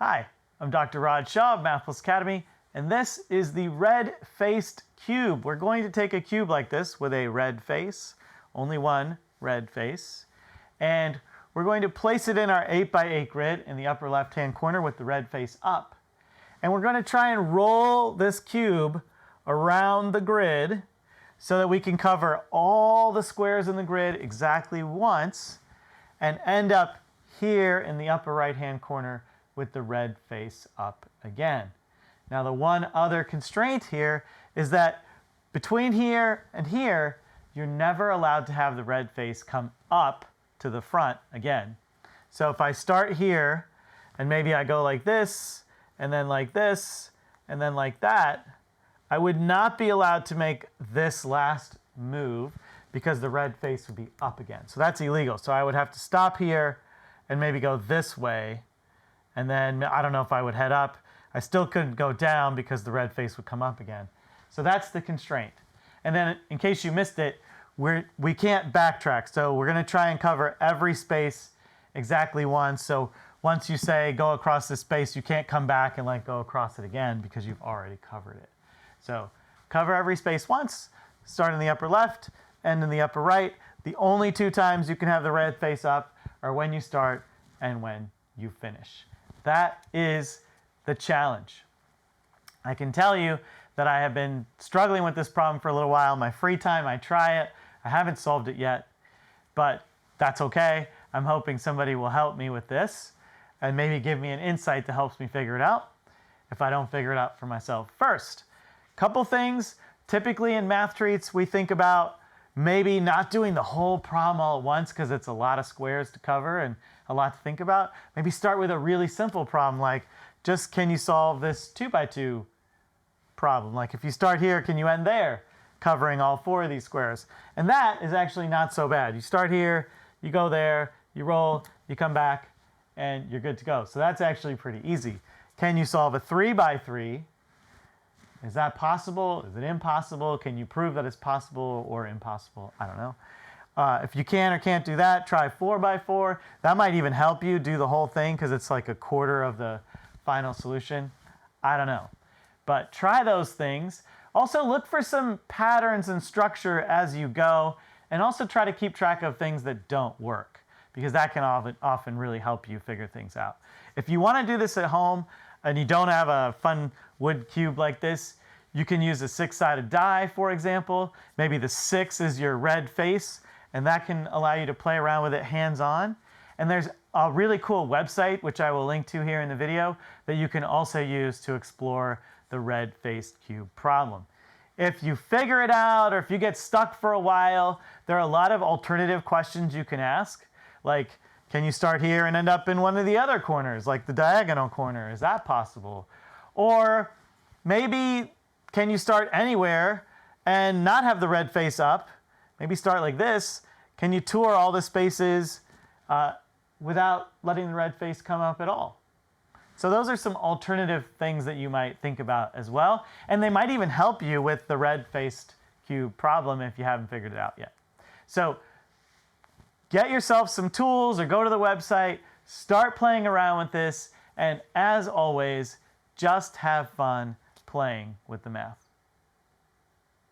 Hi, I'm Dr. Rod Shaw of Mathless Academy, and this is the red-faced cube. We're going to take a cube like this with a red face, only one red face, and we're going to place it in our 8x8 grid in the upper left-hand corner with the red face up. And we're going to try and roll this cube around the grid so that we can cover all the squares in the grid exactly once and end up here in the upper right-hand corner with the red face up again. Now the one other constraint here is that between here and here, you're never allowed to have the red face come up to the front again. So if I start here and maybe I go like this and then like this and then like that, I would not be allowed to make this last move because the red face would be up again. So that's illegal. So I would have to stop here and maybe go this way. And then I don't know if I would head up. I still couldn't go down because the red face would come up again. So that's the constraint. And then in case you missed it, we can't backtrack. So we're going to try and cover every space exactly once. So once you say go across this space, you can't come back and like go across it again because you've already covered it. So cover every space once, start in the upper left, end in the upper right. The only two times you can have the red face up are when you start and when you finish. That is the challenge. I can tell you that I have been struggling with this problem for a little while. In my free time, I try it. I haven't solved it yet, but that's okay. I'm hoping somebody will help me with this and maybe give me an insight that helps me figure it out if I don't figure it out for myself first. Couple things. Typically in math treats, we think about maybe not doing the whole problem all at once because it's a lot of squares to cover and a lot to think about. Maybe start with a really simple problem like just can you solve this 2x2 problem? Like if you start here, can you end there? Covering all four of these squares. And that is actually not so bad. You start here, you go there, you roll, you come back, and you're good to go. So that's actually pretty easy. Can you solve a 3x3? Is that possible? Is it impossible? Can you prove that it's possible or impossible? I don't know. If you can or can't do that, try 4x4. That might even help you do the whole thing because it's like a quarter of the final solution. I don't know. But try those things. Also look for some patterns and structure as you go, and also try to keep track of things that don't work because that can often really help you figure things out. If you want to do this at home and you don't have a fun wood cube like this, you can use a six-sided die, for example. Maybe the 6 is your red face, and that can allow you to play around with it hands-on. And there's a really cool website, which I will link to here in the video, that you can also use to explore the red-faced cube problem. If you figure it out or if you get stuck for a while, there are a lot of alternative questions you can ask. Like, can you start here and end up in one of the other corners, like the diagonal corner? Is that possible? Or maybe can you start anywhere and not have the red face up? Maybe start like this. Can you tour all the spaces without letting the red face come up at all? So those are some alternative things that you might think about as well. And they might even help you with the red-faced cube problem if you haven't figured it out yet. So get yourself some tools or go to the website, start playing around with this, and as always, just have fun playing with the math.